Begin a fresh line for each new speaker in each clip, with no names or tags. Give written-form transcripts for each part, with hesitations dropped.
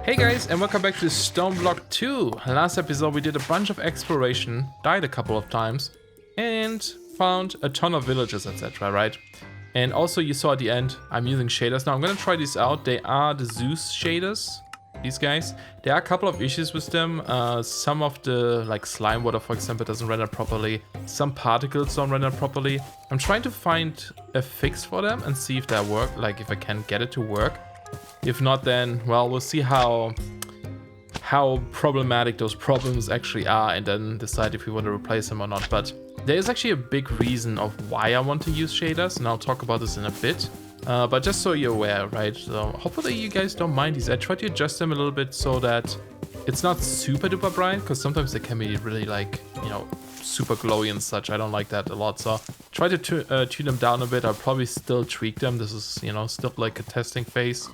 Hey guys, and welcome back to Stone Block 2. Last episode we did a bunch of exploration, died a couple of times, and found a ton of villages, etc., right? And also you saw at the end, I'm using shaders now. I'm gonna try these out. They are the Zeus Shaders, these guys. There are a couple of issues with them. Some of the, like slime water for example, doesn't render properly. Some particles don't render properly. I'm trying to find a fix for them and see if they work, like if I can get it to work. If not, then, well, we'll see how problematic those problems actually are and then decide if we want to replace them or not. But there is actually a big reason of why I want to use shaders, and I'll talk about this in a bit. But just so you're aware, right? So hopefully you guys don't mind these. I try to adjust them a little bit so that it's not super duper bright, because sometimes they can be really like, you know, super glowy and such. I don't like that a lot, so try to tune them down a bit. I'll probably still tweak them. This is, you know, still like a testing phase.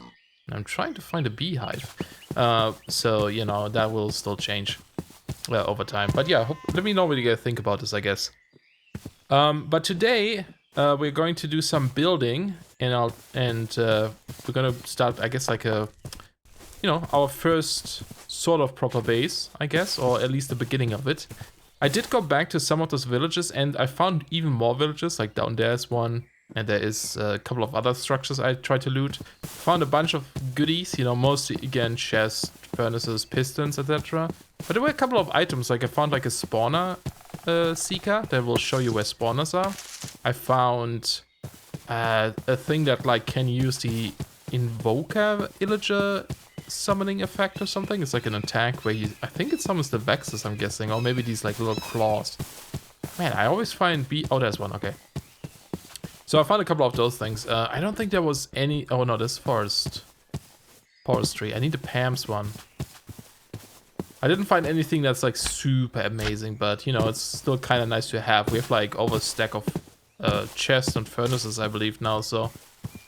I'm trying to find a beehive, so you know that will still change over time. But yeah, let me know what you guys think about this, I guess. But today we're going to do some building, and we're gonna start, I guess, like a, you know, our first sort of proper base, I guess, or at least the beginning of it. I did go back to some of those villages, and I found even more villages. Like down there's one. And there is a couple of other structures I tried to loot. Found a bunch of goodies, you know, mostly, again, chests, furnaces, pistons, etc. But there were a couple of items, like I found like a spawner seeker that will show you where spawners are. I found a thing that like can use the invoker illager summoning effect or something. It's like an attack where I think it summons the Vexes, I'm guessing, or maybe these like little claws. Man, I always find oh, there's one, okay. So I found a couple of those things. I don't think there was any... Oh no, this forestry. I need the Pam's one. I didn't find anything that's like super amazing, but you know, it's still kind of nice to have. We have like over a stack of chests and furnaces, I believe now, so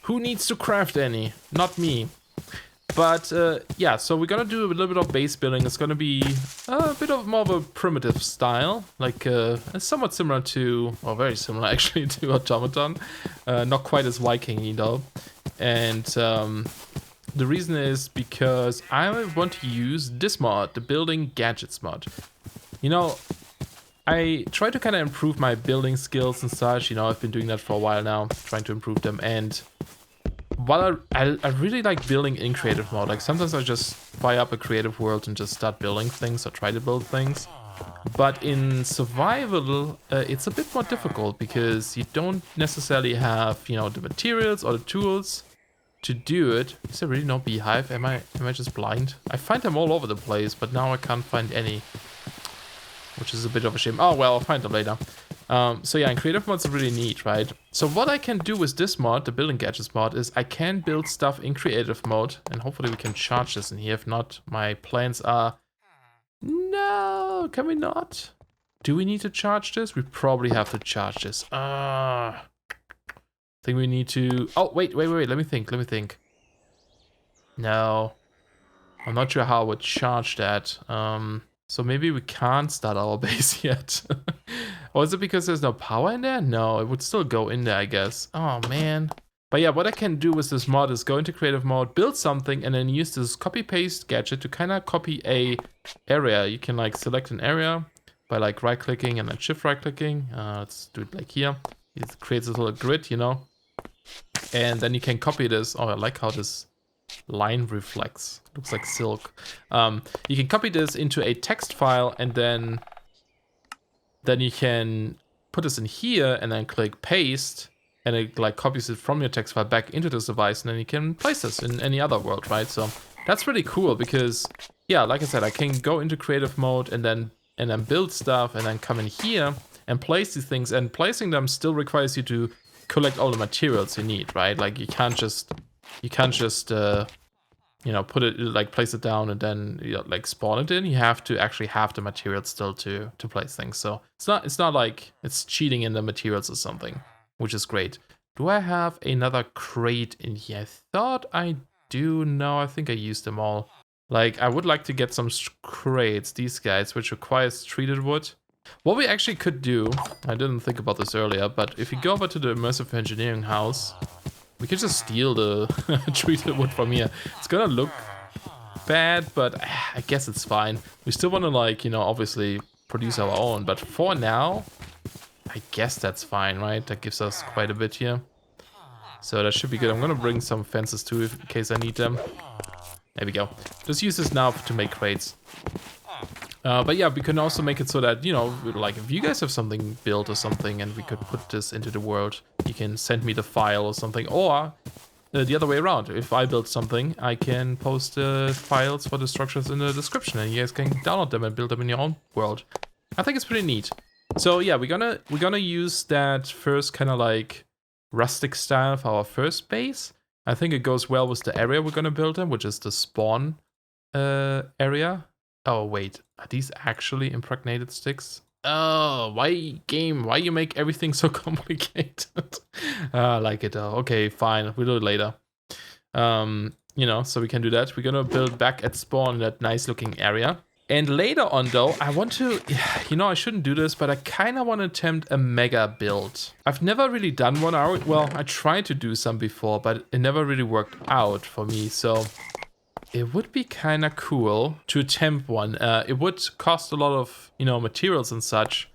who needs to craft any? Not me. But yeah, so we're gonna do a little bit of base building. It's gonna be a bit of more of a primitive style, like it's somewhat similar to, or very similar actually, to Automaton. Not quite as Viking-y though. And the reason is because I want to use this mod, the building gadgets mod. You know, I try to kind of improve my building skills and such. You know, I've been doing that for a while now, trying to improve them. And while I really like building in creative mode, like sometimes I just fire up a creative world and just start building things or try to build things. But in survival, it's a bit more difficult because you don't necessarily have, you know, the materials or the tools to do it. Is there really no beehive? Am I just blind? I find them all over the place, but now I can't find any, which is a bit of a shame. Oh well, I'll find them later. So yeah, in creative mode's really neat, right? So what I can do with this mod, the building gadgets mod, is I can build stuff in creative mode, and hopefully we can charge this in here. If not, my plans are... No, can we not? Do we need to charge this? We probably have to charge this. I think we need to... Oh, wait, let me think. No. I'm not sure how I would charge that. So maybe we can't start our base yet. Or is it because there's no power in there? No, it would still go in there, I guess. Oh, man. But yeah, what I can do with this mod is go into creative mode, build something, and then use this copy-paste gadget to kind of copy a area. You can like select an area by like right-clicking and then shift right-clicking. Let's do it like here. It creates a little grid, you know. And then you can copy this. Oh, I like how this line reflects. Looks like silk. You can copy this into a text file, and then you can put this in here and then click paste, and it like copies it from your text file back into this device, and then you can place this in any other world, right? So that's really cool because, yeah, like I said, I can go into creative mode and then build stuff, and then come in here and place these things, and placing them still requires you to collect all the materials you need, right? Like you can't just you know, put it, like place it down and then, you know, like spawn it in. You have to actually have the materials still to place things. So it's not like it's cheating in the materials or something, which is great. Do I have another crate in here? I thought I do. No, I think I used them all. Like I would like to get some crates, these guys, which requires treated wood. What we actually could do, I didn't think about this earlier, but if you go over to the immersive engineering house, we could just steal the treated wood from here. It's gonna look bad, but I guess it's fine. We still want to, like, you know, obviously produce our own, but for now, I guess that's fine, right? That gives us quite a bit here. So that should be good. I'm gonna bring some fences too in case I need them. There we go. Just use this now to make crates. But yeah, we can also make it so that, you know, like if you guys have something built or something and we could put this into the world, you can send me the file or something. Or the other way around. If I build something, I can post the files for the structures in the description and you guys can download them and build them in your own world. I think it's pretty neat. So yeah, we're gonna use that first kind of like rustic style for our first base. I think it goes well with the area we're gonna build in, which is the spawn area. Oh wait, are these actually impregnated sticks? Oh, why you make everything so complicated? I like it though. Okay, fine, we'll do it later. You know, so we can do that. We're gonna build back at spawn in that nice looking area. And later on though, I want to, you know, I shouldn't do this, but I kind of want to attempt a mega build. I've never really done one. Well, I tried to do some before, but it never really worked out for me. So it would be kind of cool to attempt one. It would cost a lot of, you know, materials and such,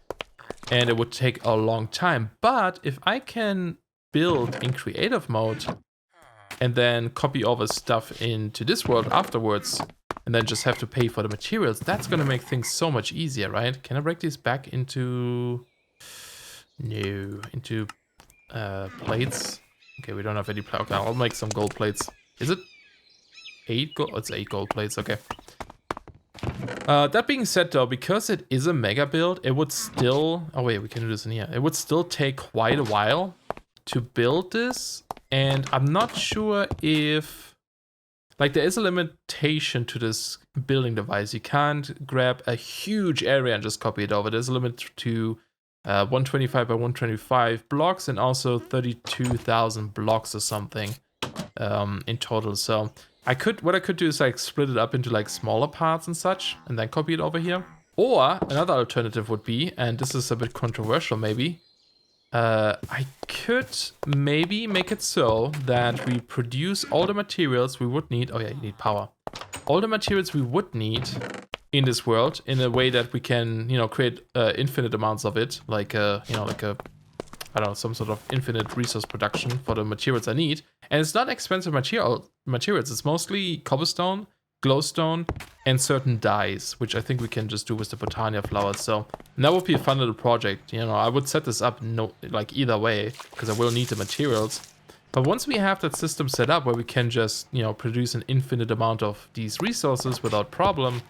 and it would take a long time. But if I can build in creative mode and then copy over stuff into this world afterwards, and then just have to pay for the materials, that's gonna make things so much easier, right? Can I break these back into... No, into plates? Okay, we don't have any plates. Okay, I'll make some gold plates. Is it 8 gold? Oh, it's 8 gold plates, okay. That being said though, because it is a mega build, it would still... Oh wait, we can do this in here. It would still take quite a while to build this, and I'm not sure if... Like, there is a limitation to this building device. You can't grab a huge area and just copy it over. There's a limit to 125 by 125 blocks and also 32,000 blocks or something in total. So what I could do is like split it up into like smaller parts and such and then copy it over here. Or another alternative would be, and this is a bit controversial maybe, I could maybe make it so that we produce all the materials we would need. Oh yeah, you need power. All the materials we would need in this world in a way that we can, you know, create infinite amounts of it, like you know, like a, I don't know, some sort of infinite resource production for the materials I need. And it's not expensive materials. It's mostly cobblestone, glowstone, and certain dyes, which I think we can just do with the Botania flowers. So that would be a fun little project. You know, I would set this up like either way, because I will need the materials. But once we have that system set up where we can just, you know, produce an infinite amount of these resources without problem,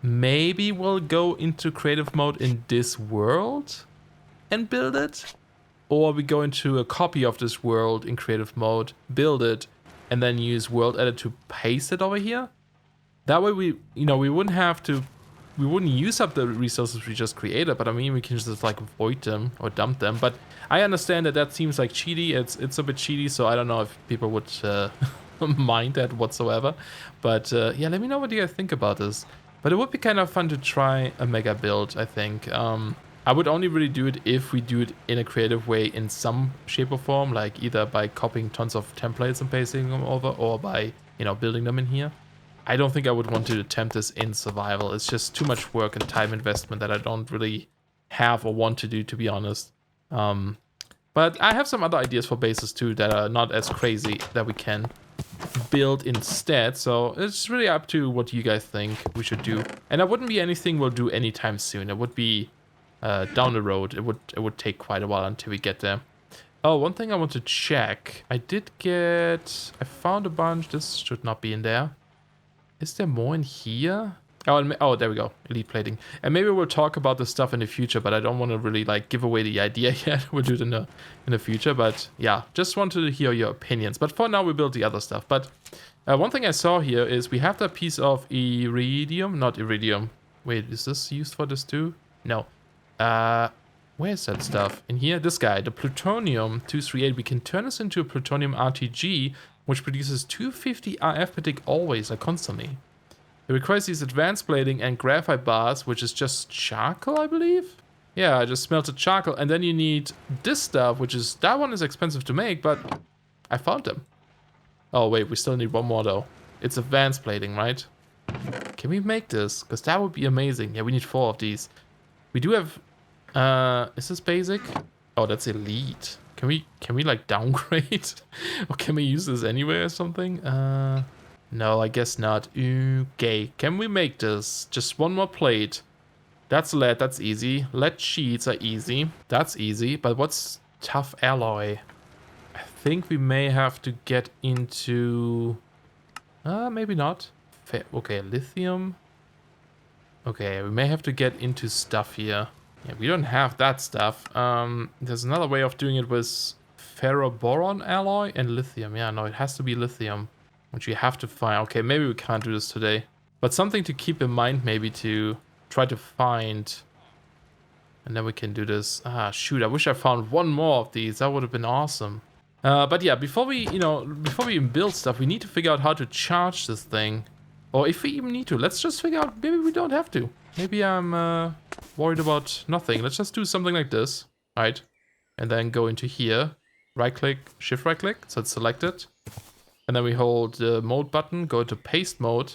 maybe we'll go into creative mode in this world and build it. Or we go into a copy of this world in creative mode, build it, and then use world edit to paste it over here. That way we wouldn't use up the resources we just created, but I mean, we can just like void them or dump them. But I understand that seems like cheaty. It's a bit cheaty, so I don't know if people would mind that whatsoever. But yeah, let me know what you guys think about this. But it would be kind of fun to try a mega build, I think. I would only really do it if we do it in a creative way in some shape or form, like either by copying tons of templates and pasting them over, or by, you know, building them in here. I don't think I would want to attempt this in survival. It's just too much work and time investment that I don't really have or want to do, to be honest. But I have some other ideas for bases too that are not as crazy that we can build instead. So it's really up to what you guys think we should do. And that wouldn't be anything we'll do anytime soon. It would be down the road. It would take quite a while until we get there. Oh, one thing I want to check. I found a bunch. This should not be in there. Is there more in here? Oh, there we go. Elite plating. And maybe we'll talk about this stuff in the future, but I don't want to really like give away the idea yet. We'll do it in the future. But yeah, just wanted to hear your opinions. But for now, we build the other stuff. But one thing I saw here is we have that piece of iridium. Not iridium. Wait, is this used for this too? No. Where's that stuff? In here? This guy, the plutonium-238. We can turn this into a plutonium RTG, which produces 250 RF per tick always, like constantly. It requires these advanced plating and graphite bars, which is just charcoal, I believe? Yeah, I just smelted charcoal. And then you need this stuff, that one is expensive to make, but I found them. Oh, wait, we still need one more, though. It's advanced plating, right? Can we make this? Because that would be amazing. Yeah, we need 4 of these. We do have... is this basic? Oh, that's elite. Can we like downgrade? Or can we use this anyway or something? No, I guess not. Okay, can we make this? Just 1 more plate. That's lead, that's easy. Lead sheets are easy. That's easy. But what's tough alloy? I think we may have to get into... maybe not. Okay, lithium. Okay, we may have to get into stuff here. Yeah, we don't have that stuff. There's another way of doing it with ferroboron alloy and lithium. Yeah, no, it has to be lithium, which we have to find. Okay, maybe we can't do this today. But something to keep in mind, maybe to try to find. And then we can do this. Ah, shoot, I wish I found 1 more of these. That would have been awesome. But yeah, before we even build stuff, we need to figure out how to charge this thing. Or if we even need to. Let's just figure out, maybe we don't have to. Maybe I'm worried about nothing. Let's just do something like this, right? And then go into here, right click, shift right click, so it's selected. And then we hold the mode button, go to paste mode.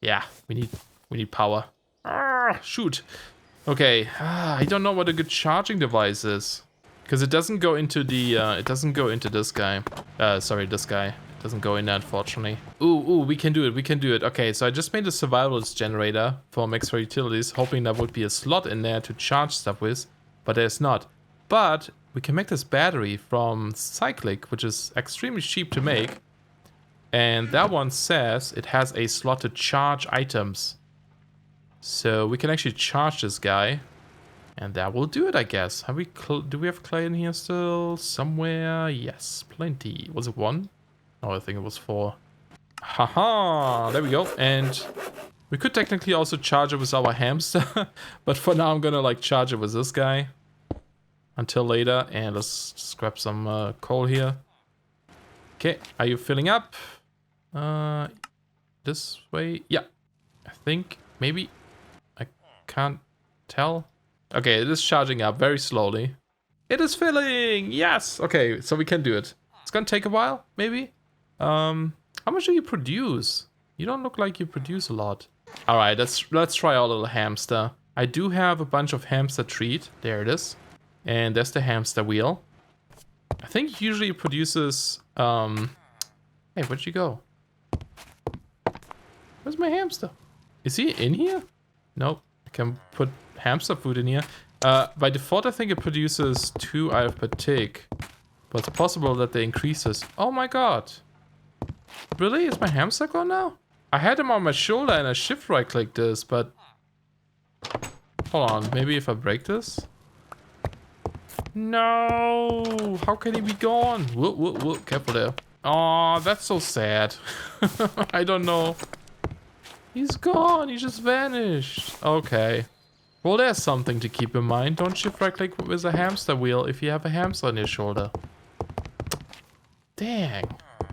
Yeah, we need power. Ah, shoot. Okay, I don't know what a good charging device is. Because it doesn't go into the, it doesn't go into this guy. Sorry, this guy. It doesn't go in there, unfortunately. Ooh, we can do it, we can do it. Okay, so I just made a survivalist generator for Max for Utilities, hoping there would be a slot in there to charge stuff with, but there's not. But we can make this battery from Cyclic, which is extremely cheap to make. And that one says it has a slot to charge items. So we can actually charge this guy. And that will do it, I guess. Have we do we have clay in here still? Somewhere? Yes, plenty. Was it 1? Oh, I think it was 4. Haha, there we go. And we could technically also charge it with our hamster. But for now, I'm gonna like charge it with this guy. Until later. And let's just grab some coal here. Okay, are you filling up? This way? Yeah, I think. Maybe. I can't tell. Okay, it is charging up very slowly. It is filling! Yes! Okay, so we can do it. It's gonna take a while, maybe? How much do you produce? You don't look like you produce a lot. Alright, let's try our little hamster. I do have a bunch of hamster treat. There it is. And there's the hamster wheel. I think usually it produces... Hey, where'd you go? Where's my hamster? Is he in here? Nope. I can put hamster food in here. By default, I think it produces 2 out of per tick. But it's possible that they increase this. Oh my god. Really? Is my hamster gone now? I had him on my shoulder and I shift right clicked this, but... Hold on, maybe if I break this? No! How can he be gone? Whoa, whoa, whoa, careful there. Oh, that's so sad. I don't know. He's gone, he just vanished. Okay. Well, there's something to keep in mind. Don't shift right click with a hamster wheel if you have a hamster on your shoulder. Dang.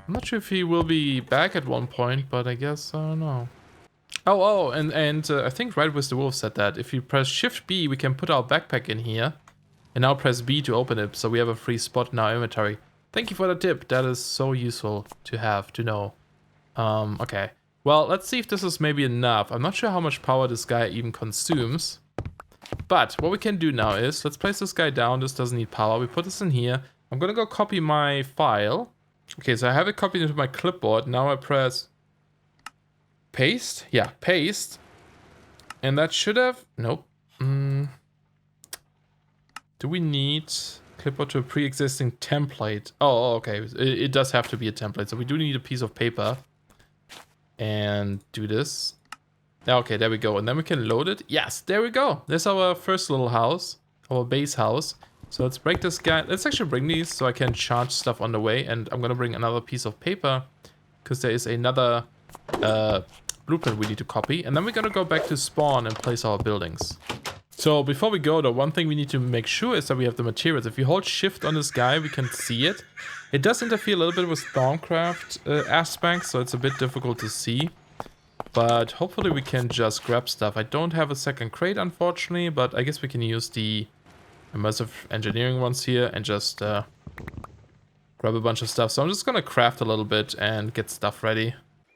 I'm not sure if he will be back at one point, but I guess, I don't know. Oh, and I think Right with the Wolf said that. If you press Shift B, we can put our backpack in here. And now press B to open it, so we have a free spot in our inventory. Thank you for the tip. That is so useful to have, to know. Okay. Well, let's see if this is maybe enough. I'm not sure how much power this guy even consumes. But what we can do now is, let's place this guy down. This doesn't need power. We put this in here. I'm gonna go copy my file. Okay, so I have it copied into my clipboard. Now I press paste. Yeah, paste. And that should have... Nope. Do we need clipboard to a pre-existing template? Oh, okay. It does have to be a template. So we do need a piece of paper. And do this. Okay, there we go. And then we can load it. Yes, there we go. There's our first little house. Our base house. So let's break this guy. Let's actually bring these so I can charge stuff on the way. And I'm going to bring another piece of paper. Because there is another blueprint we need to copy. And then we're going to go back to spawn and place our buildings. So before we go, the one thing we need to make sure is that we have the materials. If you hold shift on this guy, we can see it. It does interfere a little bit with Stormcraft aspects, so it's a bit difficult to see. But hopefully we can just grab stuff. I don't have a second crate, unfortunately, but I guess we can use the immersive engineering ones here and just grab a bunch of stuff. So I'm just gonna craft a little bit and get stuff ready.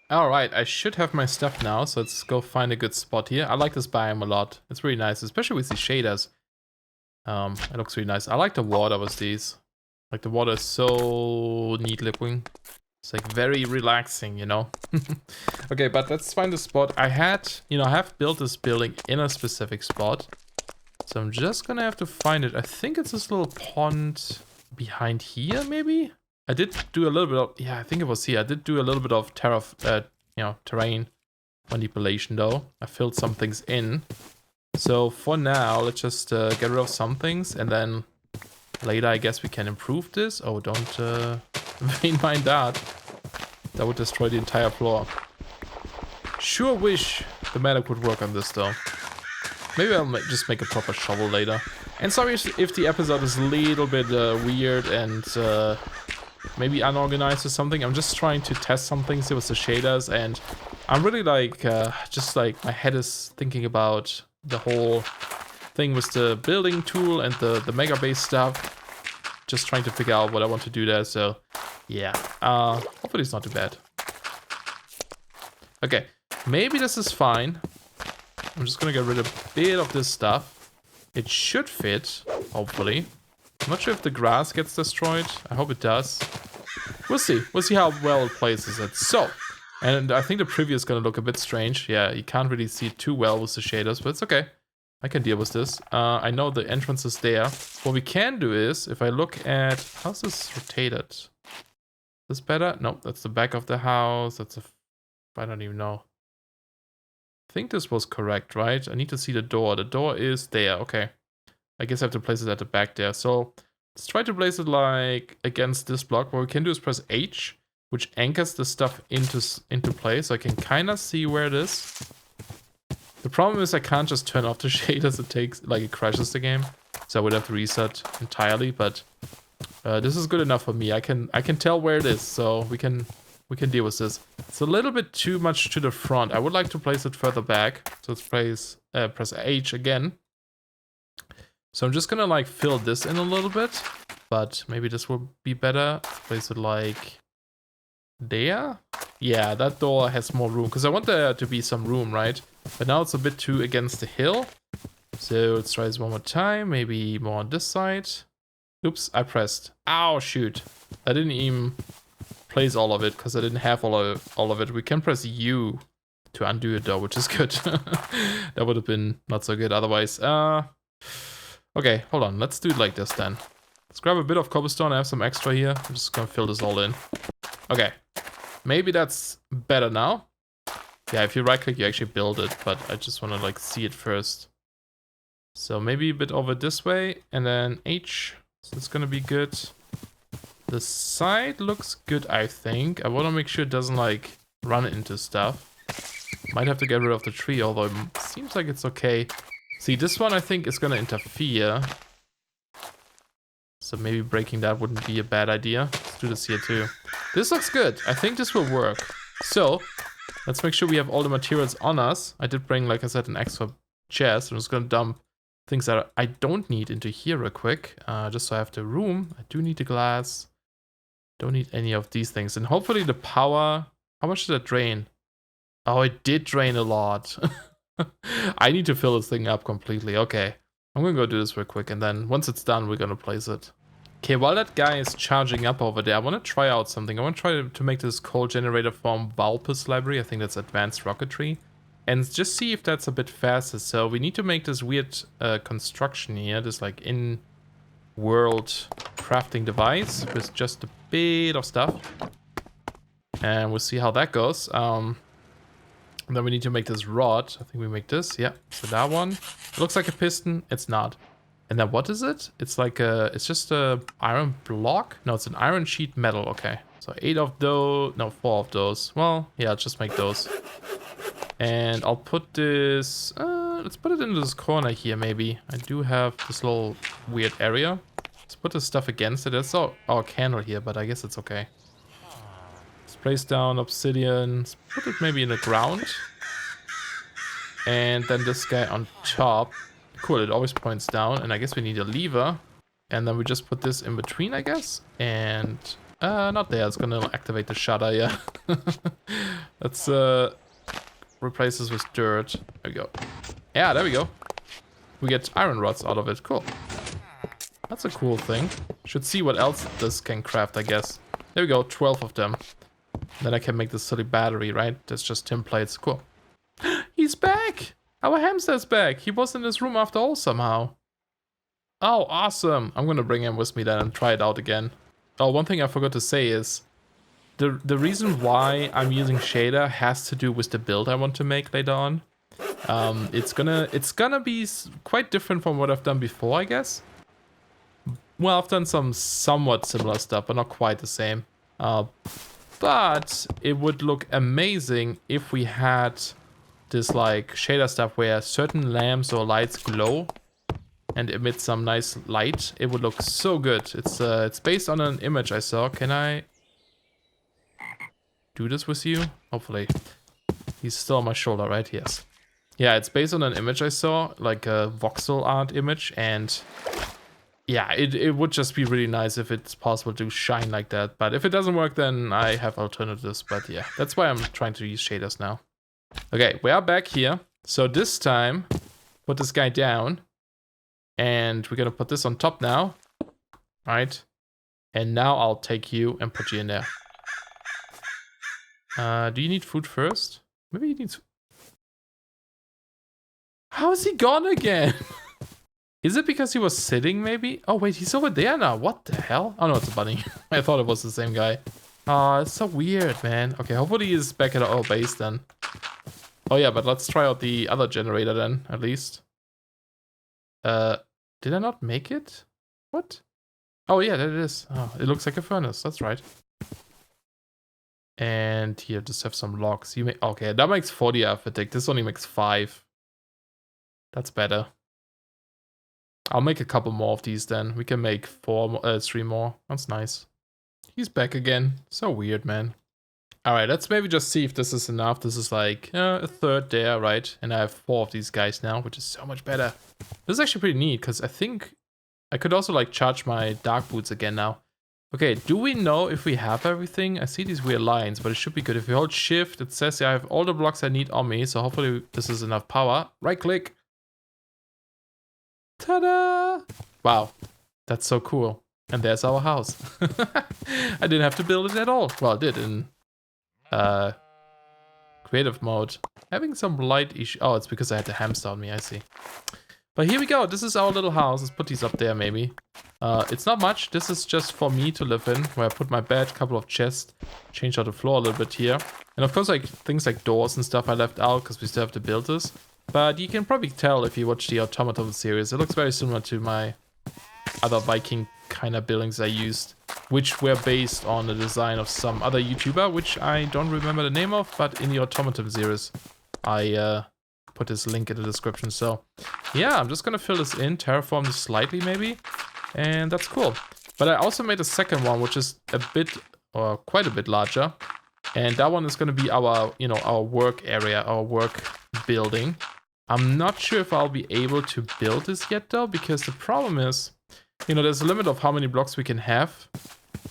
Alright, I should have my stuff now, so let's go find a good spot here. I like this biome a lot. It's really nice, especially with these shaders. It looks really nice. I like the water with these. Like, the water is so neat looking. It's like very relaxing, you know? Okay, but let's find a spot. I have built this building in a specific spot. So I'm just gonna have to find it. I think it's this little pond behind here, maybe? I did do a little bit of, yeah, I think it was here. I did do a little bit of terrain manipulation though. I filled some things in. So for now, let's just get rid of some things, and then later I guess we can improve this. Oh, don't mind that. That would destroy the entire floor. Sure wish the medic would work on this though. Maybe I'll just make a proper shovel later. And sorry if the episode is a little bit weird and maybe unorganized or something. I'm just trying to test some things here with the shaders, and I'm really like, just like my head is thinking about the whole thing with the building tool and the mega base stuff. Just trying to figure out what I want to do there, so yeah. Hopefully it's not too bad. Okay, maybe this is fine. I'm just gonna get rid of a bit of this stuff. It should fit, hopefully. I'm not sure if the grass gets destroyed. I hope it does. We'll see. We'll see how well it places it. So, and I think the preview is gonna look a bit strange. Yeah, you can't really see it too well with the shaders, but it's okay. I can deal with this. I know the entrance is there. What we can do is, if I look at... How's this rotated? Is this better? Nope, that's the back of the house. That's a... I don't even know. I think this was correct, right? I need to see the door. The door is there. Okay. I guess I have to place it at the back there. So let's try to place it like against this block. What we can do is press H, which anchors the stuff into place. So I can kind of see where it is. The problem is I can't just turn off the shaders. It takes, like, it crashes the game. So I would have to reset entirely, but this is good enough for me. I can tell where it is, so we can deal with this. It's a little bit too much to the front. I would like to place it further back. So let's press H again. So I'm just gonna like fill this in a little bit, but maybe this will be better. Place it like there. Yeah, that door has more room because I want there to be some room, right? But now it's a bit too against the hill. So let's try this one more time. Maybe more on this side. Oops, I pressed. Ow, shoot. I didn't even place all of it because I didn't have all of it. We can press U to undo it though, which is good. That would have been not so good otherwise. Okay, hold on. Let's do it like this then. Let's grab a bit of cobblestone. I have some extra here. I'm just gonna fill this all in. Okay. Maybe that's better now. Yeah, if you right click, you actually build it, but I just want to like see it first. So maybe a bit over this way and then H. So it's gonna be good. The side looks good, I think. I want to make sure it doesn't like run into stuff. Might have to get rid of the tree, although it seems like it's okay. See, this one I think is gonna interfere. So maybe breaking that wouldn't be a bad idea. Let's do this here too. This looks good. I think this will work. So let's make sure we have all the materials on us. I did bring, like I said, an extra chest. I'm just gonna dump things that I don't need into here real quick. Just so I have the room. I do need the glass. Don't need any of these things. And hopefully the power... How much did that drain? Oh, it did drain a lot. I need to fill this thing up completely. Okay. I'm gonna go do this real quick. And then once it's done, we're gonna place it. Okay, while that guy is charging up over there, I want to try out something. I want to try to make this coal generator from Vulpes library. I think that's advanced rocketry. And just see if that's a bit faster. So we need to make this weird construction here. This like in-world crafting device with just a bit of stuff. And we'll see how that goes. Then we need to make this rod. I think we make this. Yeah, so that one. It looks like a piston. It's not. And then what is it? It's like a, it's just a iron block? No, it's an iron sheet metal. Okay. So 8 of those, no, 4 of those. Well, yeah, let's just make those. And I'll put this, let's put it into this corner here maybe. I do have this little weird area. Let's put this stuff against it. There's our candle here, but I guess it's okay. Let's place down obsidian. Let's put it maybe in the ground. And then this guy on top. Cool, it always points down, and I guess we need a lever. And then we just put this in between, I guess. And Not there. It's gonna activate the shutter, yeah. Let's replace this with dirt. There we go. Yeah, there we go. We get iron rods out of it. Cool. That's a cool thing. Should see what else this can craft, I guess. There we go, 12 of them. Then I can make this silly battery, right? That's just tin plates. Cool. He's back! Our hamster's back! He was in this room after all somehow. Oh, awesome! I'm gonna bring him with me then and try it out again. Oh, one thing I forgot to say is the reason why I'm using shader has to do with the build I want to make later on. It's gonna be quite different from what I've done before, I guess. Well, I've done some somewhat similar stuff, but not quite the same. But it would look amazing if we had this like shader stuff where certain lamps or lights glow and emit some nice light. It would look so good. It's based on an image I saw. Can I do this with you? Hopefully. He's still on my shoulder, right? Yes. Yeah, it's based on an image I saw, like a voxel art image, and yeah, it would just be really nice if it's possible to shine like that. But if it doesn't work, then I have alternatives. But yeah, that's why I'm trying to use shaders now. Okay, we are back here. So this time, put this guy down. And we're gonna put this on top now. Right? And now I'll take you and put you in there. Do you need food first? Maybe he needs... How is he gone again? Is it because he was sitting, maybe? Oh, wait, he's over there now. What the hell? Oh, no, it's a bunny. I thought it was the same guy. Oh, it's so weird, man. Okay, hopefully he's back at our base then. Oh, yeah, but let's try out the other generator then, at least. Did I not make it? What? Oh, yeah, there it is. Oh, it looks like a furnace. That's right. And here, just have some logs. You make... Okay, that makes 40 arithmetic. This only makes 5. That's better. I'll make a couple more of these then. We can make 3 more. That's nice. He's back again. So weird, man. Alright, let's maybe just see if this is enough. This is like a third there, right? And I have 4 of these guys now, which is so much better. This is actually pretty neat, because I think I could also like charge my dark boots again now. Okay, do we know if we have everything? I see these weird lines, but it should be good. If we hold shift, it says I have all the blocks I need on me, so hopefully this is enough power. Right click. Ta-da! Wow, that's so cool. And there's our house. I didn't have to build it at all. Well, I did in creative mode. Having some light issue. Oh, it's because I had the hamster on me, I see. But here we go. This is our little house. Let's put these up there maybe. It's not much. This is just for me to live in, where I put my bed, couple of chests, change out the floor a little bit here. And of course, like things like doors and stuff I left out because we still have to build this. But you can probably tell if you watch the Automaton series, it looks very similar to my other Viking kind of buildings I used, which were based on the design of some other YouTuber, which I don't remember the name of, but in the Automaton series, I put this link in the description. So yeah, I'm just gonna fill this in, terraform this slightly maybe, and that's cool. But I also made a second one, which is a bit, or quite a bit larger, and that one is gonna be our, you know, our work area, our work building. I'm not sure if I'll be able to build this yet though, because the problem is, you know, there's a limit of how many blocks we can have,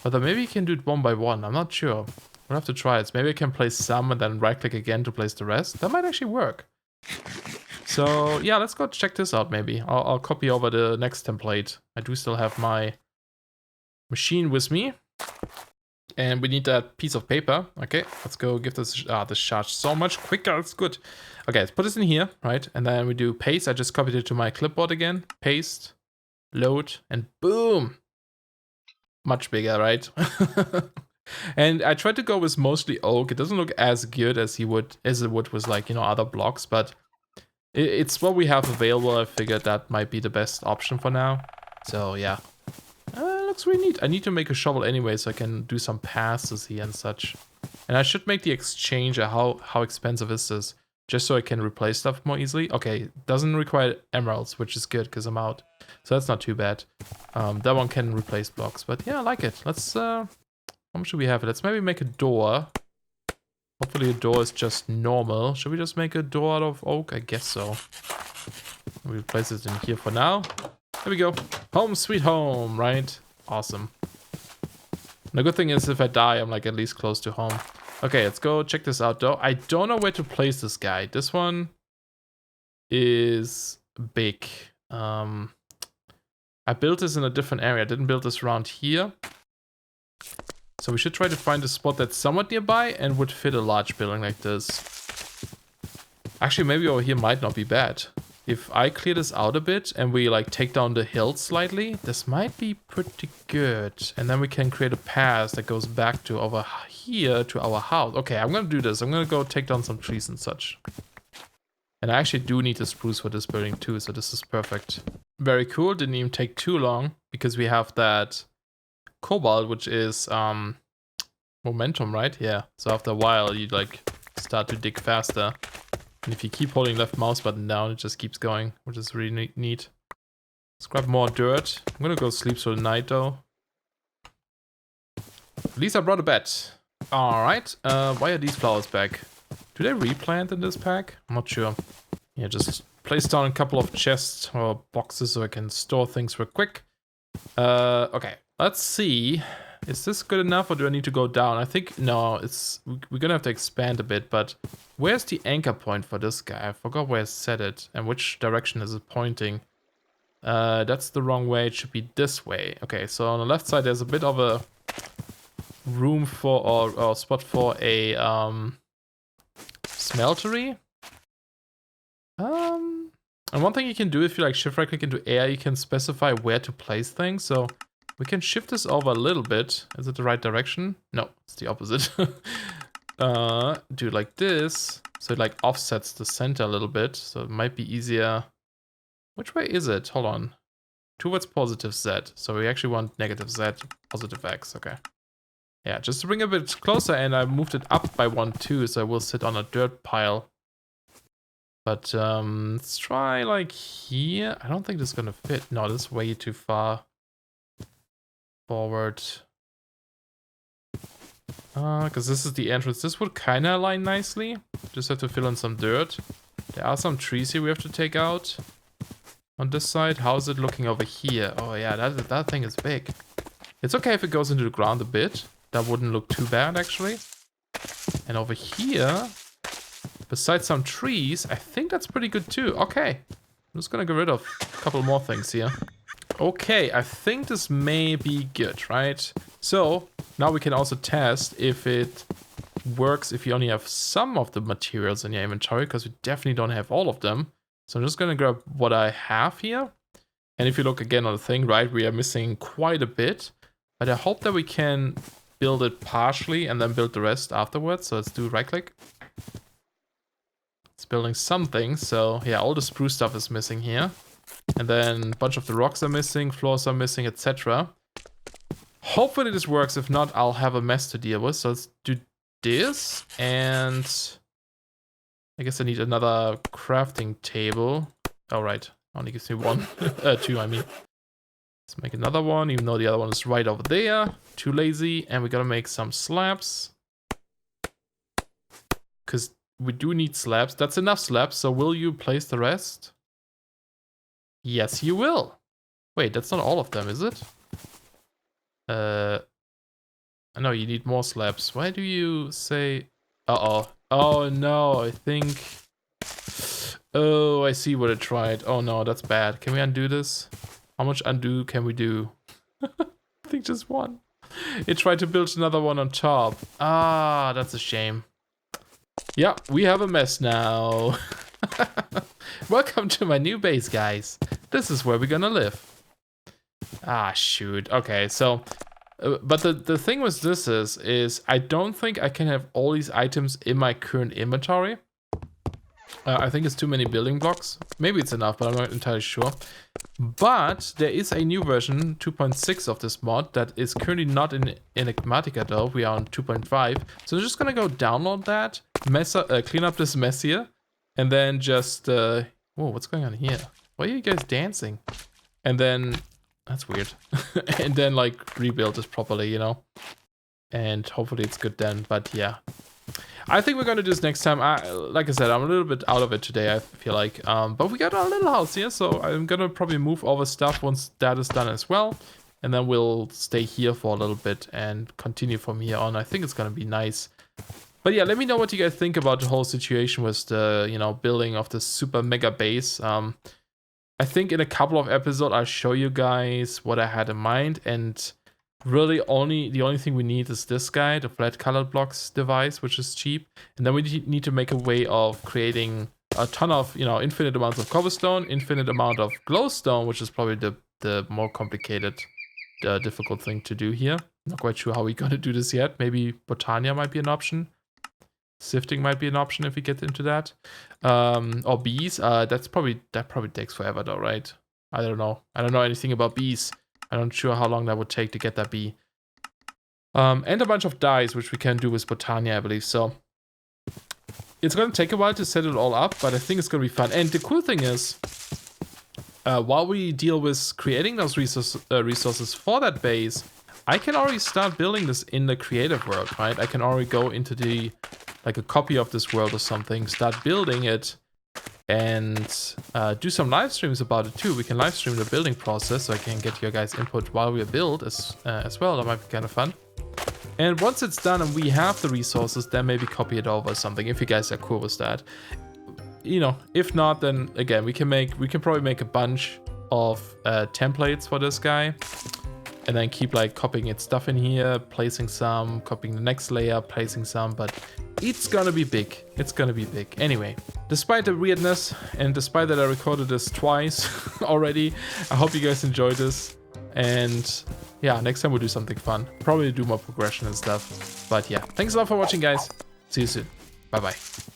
but then maybe you can do it one by one. I'm not sure. We'll have to try it. Maybe I can place some and then right click again to place the rest. That might actually work. So yeah, let's go check this out maybe. I'll copy over the next template. I do still have my machine with me. And we need that piece of paper. Okay, let's go give this charge so much quicker. It's good. Okay, let's put this in here, right? And then we do paste. I just copied it to my clipboard again. Paste, load, and boom. Much bigger, right? And I tried to go with mostly oak. It doesn't look as good as it would with like, you know, other blocks, but it's what we have available. I figured that might be the best option for now. So yeah. Looks really neat. I need to make a shovel anyway, so I can do some passes here and such. And I should make the exchange. How expensive is this? Just so I can replace stuff more easily. Okay, doesn't require emeralds, which is good because I'm out. So that's not too bad. That one can replace blocks, but yeah, I like it. Let's how much should we have it? Let's maybe make a door. Hopefully a door is just normal. Should we just make a door out of oak? I guess so. We'll place it in here for now. There we go. Home sweet home, right? Awesome. The good thing is if I die, I'm like at least close to home. Okay, let's go check this out though. I don't know where to place this guy. This one is big. I built this in a different area. I didn't build this around here. So we should try to find a spot that's somewhat nearby and would fit a large building like this. Actually, maybe over here might not be bad. If I clear this out a bit and we like take down the hill slightly, this might be pretty good. And then we can create a path that goes back to over here to our house. Okay, I'm gonna do this. I'm gonna go take down some trees and such. And I actually do need the spruce for this building too, so this is perfect. Very cool. Didn't even take too long because we have that cobalt, which is momentum, right? Yeah. So after a while, you like start to dig faster. And if you keep holding left mouse button down, it just keeps going, which is really neat. Let's grab more dirt. I'm gonna go sleep through the night though. At least I brought a bed. Alright, why are these flowers back? Do they replant in this pack? I'm not sure. Yeah, just place down a couple of chests or boxes so I can store things real quick. Okay, let's see. Is this good enough or do I need to go down? I think, no, we're gonna have to expand a bit, but where's the anchor point for this guy? I forgot where I set it and which direction is it pointing. That's the wrong way, it should be this way. Okay, so on the left side there's a bit of a room for, or spot for a smeltery. And one thing you can do if you like shift right click into air, you can specify where to place things, so we can shift this over a little bit. Is it the right direction? No, it's the opposite. Do it like this. So it like offsets the center a little bit. So it might be easier. Which way is it? Hold on. Towards positive Z. So we actually want negative Z, positive X. Okay. Yeah, just to bring it a bit closer, and I moved it up by 1, 2, so I will sit on a dirt pile. But let's try like here. I don't think this is gonna fit. No, this is way too far forward. Because this is the entrance. This would kind of align nicely. Just have to fill in some dirt. There are some trees here we have to take out. On this side, how's it looking over here? Oh yeah, that thing is big. It's okay if it goes into the ground a bit. That wouldn't look too bad actually. And over here, besides some trees, I think that's pretty good too. Okay, I'm just gonna get rid of a couple more things here. Okay, I think this may be good, right? So now we can also test if it works if you only have some of the materials in your inventory, because we definitely don't have all of them. So I'm just gonna grab what I have here. And if you look again on the thing, right, we are missing quite a bit. But I hope that we can build it partially and then build the rest afterwards. So let's do right click. It's building something. So yeah, all the spruce stuff is missing here. And then a bunch of the rocks are missing, floors are missing, etc. Hopefully this works. If not, I'll have a mess to deal with. So let's do this. And I guess I need another crafting table. Oh, right. Only gives me 1. 2, I mean. Let's make another one, even though the other one is right over there. Too lazy. And we gotta make some slabs. Because we do need slabs. That's enough slabs. So will you place the rest? Yes, you will. Wait, that's not all of them, is it? No, you need more slabs. Why do you say... Uh-oh. Oh, no, I think... Oh, I see what it tried. Oh, no, that's bad. Can we undo this? How much undo can we do? I think just 1. It tried to build another one on top. Ah, that's a shame. Yeah, we have a mess now. Welcome to my new base, guys. This is where we're gonna live. Ah, shoot. Okay, so... but the thing with this is I don't think I can have all these items in my current inventory. I think it's too many building blocks. Maybe it's enough, but I'm not entirely sure. But there is a new version, 2.6 of this mod, that is currently not in Enigmatica though. We are on 2.5. So I'm just gonna go download that, clean up this mess here, and then just... whoa, what's going on here? Why are you guys dancing? And then... That's weird. And then like rebuild this properly, you know? And hopefully it's good then, but yeah. I think we're gonna do this next time. Like I said, I'm a little bit out of it today, I feel like. But we got our little house here, so I'm gonna probably move over stuff once that is done as well. and then we'll stay here for a little bit and continue from here on. I think it's gonna be nice. But yeah, let me know what you guys think about the whole situation with the, you know, building of the super mega base. I think in a couple of episodes I'll show you guys what I had in mind, and really the only thing we need is this guy, the flat colored blocks device, which is cheap. And then we need to make a way of creating a ton of, you know, infinite amounts of cobblestone, infinite amount of glowstone, which is probably the more complicated, difficult thing to do here. Not quite sure how we're gonna do this yet. Maybe Botania might be an option. Sifting might be an option if we get into that. Or bees. That probably takes forever though, right? I don't know. I don't know anything about bees. I'm not sure how long that would take to get that bee. And a bunch of dyes, which we can do with Botania, I believe. So it's gonna take a while to set it all up, but I think it's gonna be fun. And the cool thing is, while we deal with creating those resources for that base, I can already start building this in the creative world, right? I can already go into the, like a copy of this world or something, start building it, and do some live streams about it too. We can live stream the building process, so I can get your guys' input while we build as well. That might be kind of fun. And once it's done and we have the resources, then maybe copy it over or something, if you guys are cool with that. You know, if not, then again, we can probably make a bunch of templates for this guy. And then keep like copying its stuff in here, placing some, copying the next layer, placing some, but it's gonna be big. It's gonna be big. Anyway, despite the weirdness, and despite that I recorded this twice already, I hope you guys enjoyed this. And yeah, next time we'll do something fun. Probably do more progression and stuff. But yeah, thanks a lot for watching, guys. See you soon. Bye-bye.